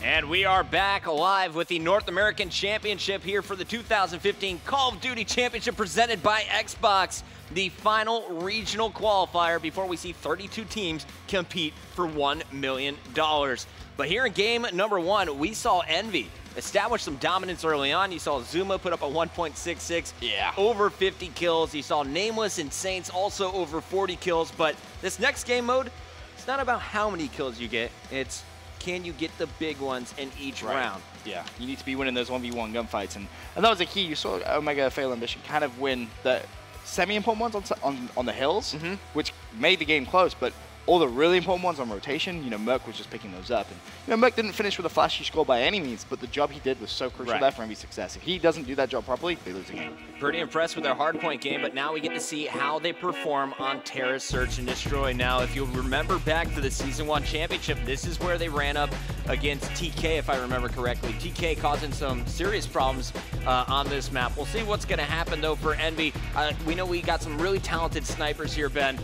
And we are back live with the North American Championship here for the 2015 Call of Duty Championship presented by Xbox. The final regional qualifier before we see 32 teams compete for $1 million. But here in game number 1, we saw EnVy establish some dominance early on. You saw Zuma put up a 1.66, over 50 kills. You saw Nameless and Saints also over 40 kills. But this next game mode, it's not about how many kills you get. It's can you get the big ones in each round? Yeah, you need to be winning those 1v1 gunfights. And that was the key. You saw Omega Fatal Ambition kind of win the semi-important ones on the hills, which made the game close. But all the really important ones on rotation, you know, Merc was just picking those up. And, you know, Merc didn't finish with a flashy score by any means, but the job he did was so crucial there for EnVy's success. If he doesn't do that job properly, they lose the game. Pretty impressed with their hardpoint game, but now we get to see how they perform on Terra Search and Destroy. Now, if you'll remember back to the Season 1 Championship, this is where they ran up against TK, if I remember correctly. TK causing some serious problems on this map. We'll see what's going to happen, though, for EnVy. We know we got some really talented snipers here, Ben.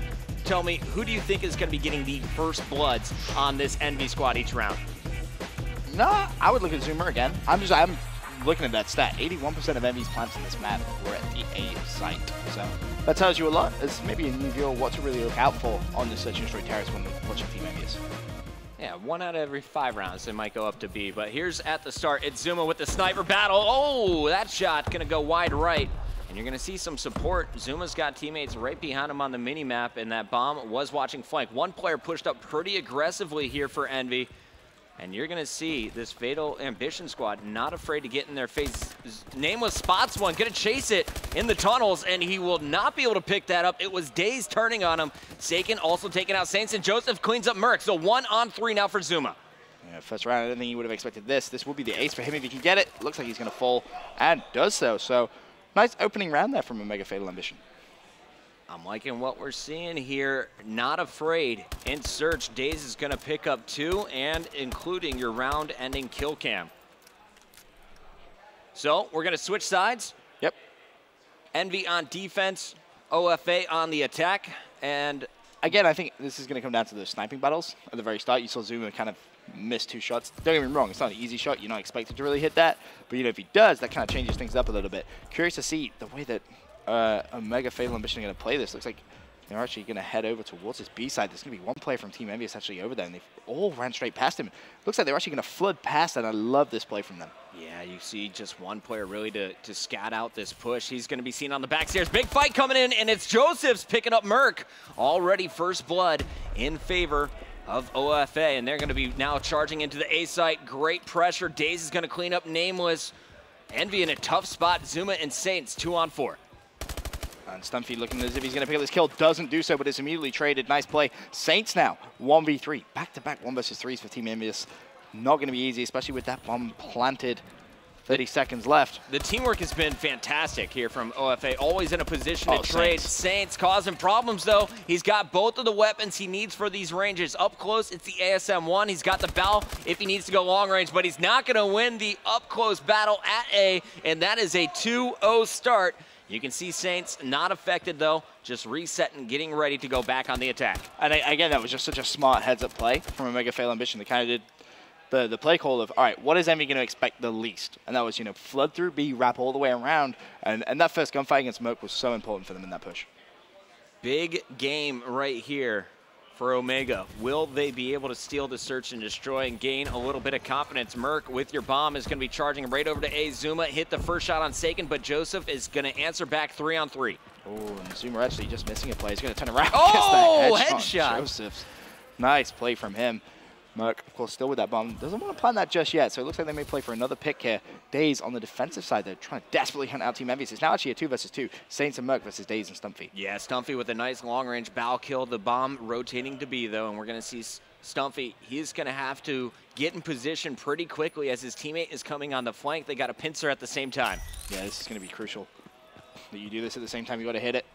Tell me, who do you think is going to be getting the first bloods on this EnVy squad each round? No, I would look at Zoomer again. I'm looking at that stat. 81% of EnVy's plants in this map were at the A site. So that tells you a lot. It's maybe a new viewer what to really look out for on the Search and Destroy terrace when watching Team EnVyUs. Yeah, 1 out of every 5 rounds, it might go up to B. But here's at the start, it's Zuma with the sniper battle. Oh, that shot going to go wide right. And you're going to see some support. Zuma's got teammates right behind him on the mini-map, and that bomb was watching flank. One player pushed up pretty aggressively here for EnVy. And you're going to see this Fatal Ambition squad not afraid to get in their face. Nameless spots one, going to chase it in the tunnels, and he will not be able to pick that up. It was Daze turning on him. Saken also taking out Saints, and Joseph cleans up Merc. So 1-on-3 now for Zuma. Yeah, first round, I don't think he would have expected this. This will be the ace for him if he can get it. Looks like he's going to fall, and does so. So nice opening round there from Omega Fatal Ambition. I'm liking what we're seeing here. Not afraid in search. Daze is going to pick up 2, and including your round-ending kill cam. So we're going to switch sides. Yep. EnVy on defense, OFA on the attack, and again, I think this is going to come down to the sniping battles. At the very start, you saw Zuma kind of miss 2 shots. Don't get me wrong, it's not an easy shot. You're not expected to really hit that. But, you know, if he does, that kind of changes things up a little bit. Curious to see the way that Omega Fatal Ambition are going to play this. Looks like they're actually going to head over towards this B side. There's going to be one player from Team EnVyUs actually over there, and they've all ran straight past him. Looks like they're actually going to flood past, and I love this play from them. Yeah, you see just one player really to scat out this push. He's going to be seen on the back stairs. Big fight coming in, and it's Joseph's picking up Merc. Already first blood in favor of OFA, and they're going to be now charging into the A site. Great pressure. Daze is going to clean up Nameless. EnVy in a tough spot. Zuma and Saints 2-on-4. And Stumpy looking as if he's going to pick up this kill. Doesn't do so, but it's immediately traded. Nice play. Saints now 1v3. Back-to-back 1v3s for Team EnVyUs. Not going to be easy, especially with that bomb planted. 30 seconds left. The teamwork has been fantastic here from OFA. Always in a position to trade. Saints causing problems, though. He's got both of the weapons he needs for these ranges. Up close, it's the ASM-1. He's got the bow if he needs to go long range, but he's not going to win the up-close battle at A, and that is a 2-0 start. You can see Saints not affected, though, just resetting, getting ready to go back on the attack. And again, that was just such a smart heads-up play from Omega Fatal Ambition. They kind of did the play call of, all right, what is EnVy going to expect the least? And that was, you know, flood through B, wrap all the way around. And that first gunfight against Merc was so important for them in that push. Big game right here for Omega. Will they be able to steal the search and destroy and gain a little bit of confidence? Merc with your bomb is going to be charging right over to A. Zuma hit the first shot on Saken, but Joseph is going to answer back 3-on-3. Oh, and Zuma actually just missing a play. He's going to turn around. Oh, headshot. Joseph's. Nice play from him. Merc, of course, still with that bomb. Doesn't want to plant that just yet, so it looks like they may play for another pick here. Daze on the defensive side. They're trying to desperately hunt out Team EnVyUs. It's now actually a 2 versus 2. Saints and Merc versus Daze and Stumpy. Yeah, Stumpy with a nice long-range bow kill. The bomb rotating to B, though, and we're going to see Stumpy. He's going to have to get in position pretty quickly as his teammate is coming on the flank. They got a pincer at the same time. Yeah, this is going to be crucial that you do this at the same time. You got to hit it.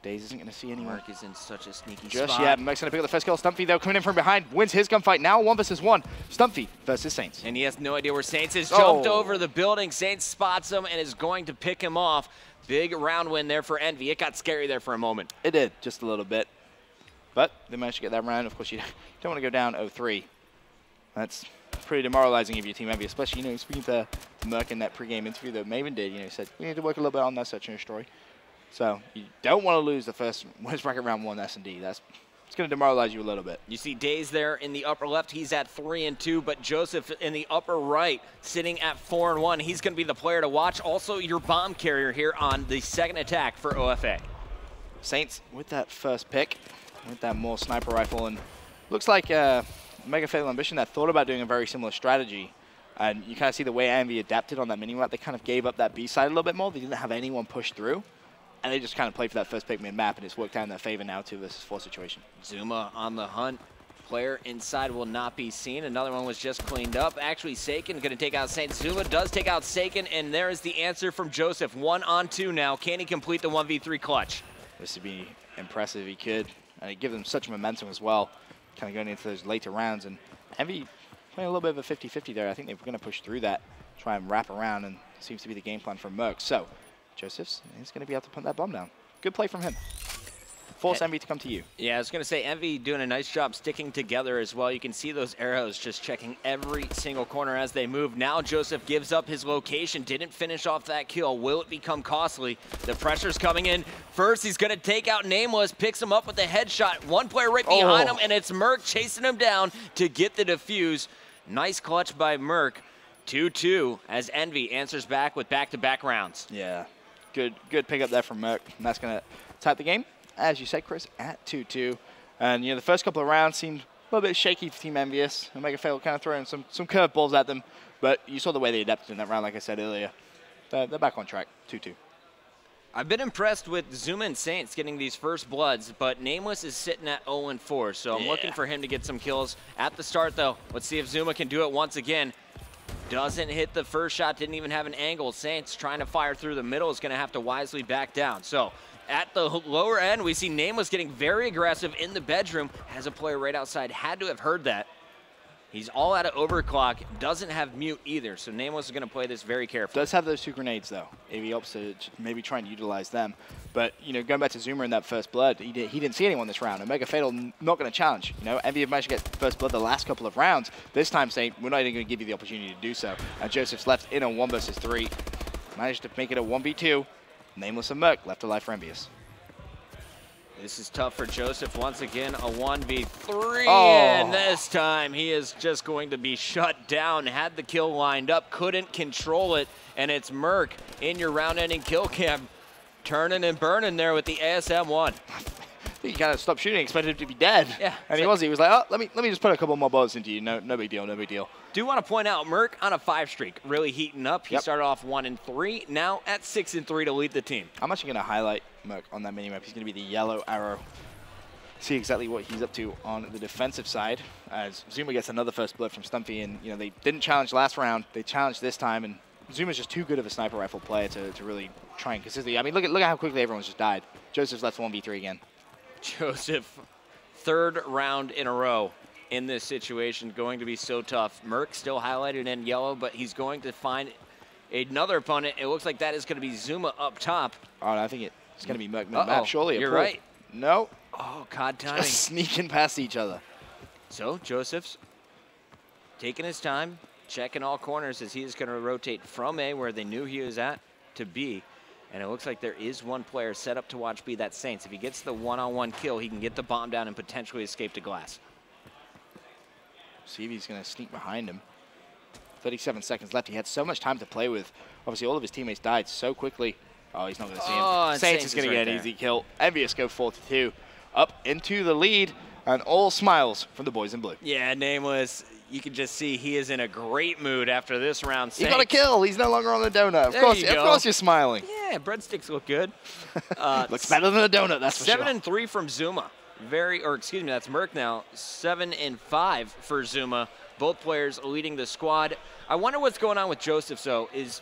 Daze isn't going to see anyone. Merc is in such a sneaky spot. spot. Yeah, Merc's going to pick up the first kill. Stumpy, though, coming in from behind, wins his gunfight. Now 1 versus 1. Stumpy versus Saints. And he has no idea where Saints is. Jumped over the building. Saints spots him and is going to pick him off. Big round win there for EnVy. It got scary there for a moment. It did, just a little bit. But they managed to get that round. Of course, you don't want to go down 0-3. That's pretty demoralizing if you're Team EnVy, especially, you know, speaking to Merc in that pregame interview that Maven did, you know, he said, we need to work a little bit on that search and destroy. So you don't want to lose the first Winners Bracket round 1 S&D. It's going to demoralize you a little bit. You see Days there in the upper left. He's at 3-2, but Joseph in the upper right sitting at 4-1. He's going to be the player to watch. Also, your bomb carrier here on the second attack for OFA. Saints with that first pick, with that more sniper rifle, and looks like Mega Fatal Ambition that thought about doing a very similar strategy. And you kind of see the way EnVy adapted on that mini-map. They kind of gave up that B side a little bit more. They didn't have anyone push through. And they just kind of played for that first pick mid-map, and it's worked out in their favor now, 2 versus 4 situation. Zuma on the hunt. Player inside will not be seen. Another one was just cleaned up. Actually, Saken going to take out Saint. Zuma does take out Saken, and there is the answer from Joseph. 1-on-2 now. Can he complete the 1v3 clutch? This would be impressive if he could. And it'd give them such momentum as well, kind of going into those later rounds. And EnVy playing a little bit of a 50-50 there. I think they're going to push through that, try and wrap around, and seems to be the game plan from Merc. So Joseph's is going to be able to put that bomb down. Good play from him. Force EnVy to come to you. Yeah, I was going to say, EnVy doing a nice job sticking together as well. You can see those arrows just checking every single corner as they move. Now Joseph gives up his location, didn't finish off that kill. Will it become costly? The pressure's coming in. First, he's going to take out Nameless, picks him up with a headshot. One player right behind him, and it's Merc chasing him down to get the defuse. Nice clutch by Merc. 2-2 as EnVy answers back with back-to-back rounds. Yeah, good pickup there from Merc, and that's going to type the game, as you said, Chris, at 2-2. And, you know, the first couple of rounds seemed a little bit shaky for Team EnVyUs. And Mega Fatal kind of throwing some curveballs at them. But you saw the way they adapted in that round, like I said earlier. They're back on track, 2-2. I've been impressed with Zuma and Saints getting these first bloods, but Nameless is sitting at 0-4. So I'm looking for him to get some kills at the start, though. Let's see if Zuma can do it once again. Doesn't hit the first shot, didn't even have an angle. Saints trying to fire through the middle is going to have to wisely back down. So at the lower end, we see Nameless getting very aggressive in the bedroom. Has a player right outside, had to have heard that. He's all out of overclock, doesn't have mute either, so Nameless is going to play this very carefully. Does have those 2 grenades, though. If he opts to maybe try and utilize them. But, you know, going back to Zuma in that first blood, he didn't see anyone this round. And Mega Fatal not going to challenge. You know, EnVy have managed to get first blood the last couple of rounds. This time saying, we're not even going to give you the opportunity to do so. And Joseph's left in on 1 versus 3. Managed to make it a 1v2. Nameless and Merc left alive for EnVyUs. This is tough for Joseph. Once again, a 1v3, and this time he is just going to be shut down. Had the kill lined up, couldn't control it, and it's Merc in your round-ending kill cam, turning and burning there with the ASM-1. He kind of stopped shooting, expected him to be dead. Yeah. And he was like, oh, let me just put a couple more bullets into you. No big deal, no big deal. Do want to point out, Merc on a 5 streak, really heating up. He started off 1-3, now at 6-3 to lead the team. I'm actually going to highlight Merc on that minimap. He's going to be the yellow arrow. See exactly what he's up to on the defensive side. As Zuma gets another first blood from Stumpy, and you know they didn't challenge last round. They challenged this time, and Zuma's just too good of a sniper rifle player to really try and consistently. I mean, look at how quickly everyone's just died. Joseph's left 1v3 again. Joseph, 3rd round in a row in this situation, going to be so tough. Merc still highlighted in yellow, but he's going to find another opponent. It looks like that is going to be Zuma up top. Oh, I think it's going to be Merc mid-map, surely. You're right. No. Oh, God timing. Just sneaking past each other. So Joseph's taking his time, checking all corners as he is going to rotate from A, where they knew he was at, to B. And it looks like there is one player set up to watch B, that's Saints. If he gets the 1-on-1 kill, he can get the bomb down and potentially escape to glass. See if he's going to sneak behind him. 37 seconds left. He had so much time to play with. Obviously, all of his teammates died so quickly. Oh, he's not going to see him. Saints is going to get an easy kill. EnVyUs go 4-2. Up into the lead, and all smiles from the boys in blue. Yeah, Nameless. You can just see he is in a great mood after this round. He got a kill. He's no longer on the donut. Of course you're smiling. Yeah, breadsticks look good. Looks better than a donut, that's for sure. 7-3 from Zuma. That's Merc now. 7-5 for Zuma. Both players leading the squad. I wonder what's going on with Joseph, though. Is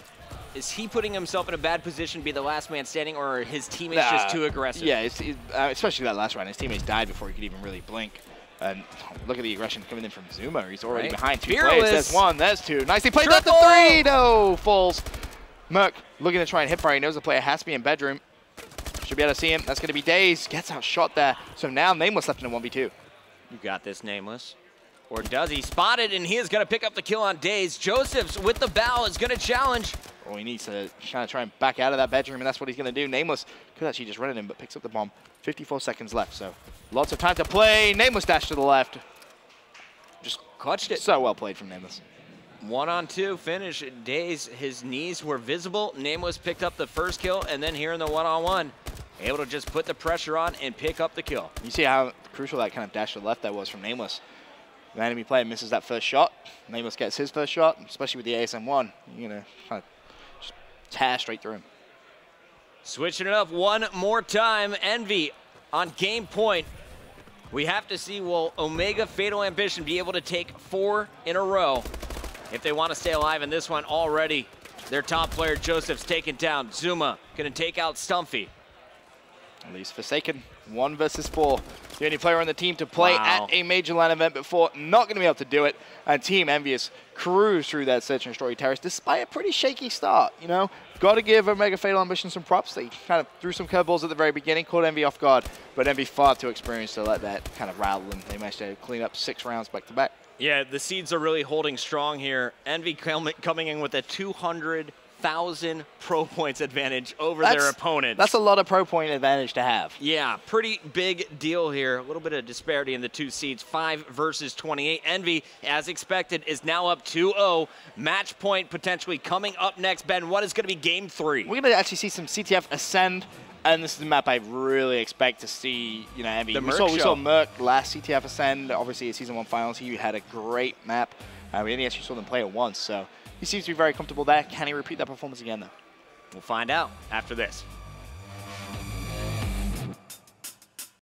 he putting himself in a bad position to be the last man standing, or are his teammates just too aggressive? Yeah, especially that last round. His teammates died before he could even really blink. And look at the aggression coming in from Zuma. He's already behind 2 players. There's 1, there's 2. Nicely played. That's the 3. No, falls. Merc looking to try and hit fire. He knows the player has to be in bedroom. Should be able to see him. That's going to be Days. Gets outshot there. So now Nameless left in a 1v2. You got this, Nameless. Or does he? Spotted, and he is going to pick up the kill on Daze. Josephs with the bow is going to challenge. Oh, he needs to kind of try and back out of that bedroom, and that's what he's going to do. Nameless could actually just run at him, but picks up the bomb. 54 seconds left, so lots of time to play. Nameless dash to the left. Just clutched it. So well played from Nameless. 1-on-2 finish. Daze, his knees were visible. Nameless picked up the first kill, and then here in the 1-on-1, able to just put the pressure on and pick up the kill. You see how crucial that kind of dash to the left that was from Nameless. The enemy player misses that first shot. Nameless gets his first shot, especially with the ASM1. You're going to kind of just tear straight through him. Switching it up one more time. Envy on game point. We have to see, will Omega Fatal Ambition be able to take 4 in a row if they want to stay alive in this one already? Their top player, Joseph's taken down. Zuma going to take out Stumpy. At least Forsaken, 1 versus 4. The only player on the team to play Wow. at a major LAN event before, not going to be able to do it. And Team EnVyUs cruise through that Search and Destroy terrace despite a pretty shaky start, you know. Got to give Omega Fatal Ambition some props. They kind of threw some curveballs at the very beginning, caught Envy off guard, but Envy far too experienced to let that kind of rattle them. They managed to clean up 6 rounds back to back. Yeah, the seeds are really holding strong here. Envy coming in with a 200,000 pro points advantage over their opponents. That's a lot of pro point advantage to have. Yeah, pretty big deal here. A little bit of disparity in the 2 seeds, 5 versus 28. Envy, as expected, is now up 2-0. Match point potentially coming up next. Ben, what is going to be game 3? We're going to actually see some CTF ascend, and this is the map I really expect to see, you know, Envy. We saw Merc last CTF ascend, obviously at Season 1 Finals. He had a great map. We only actually saw them play it once, so he seems to be very comfortable there. Can he repeat that performance again, though? We'll find out after this.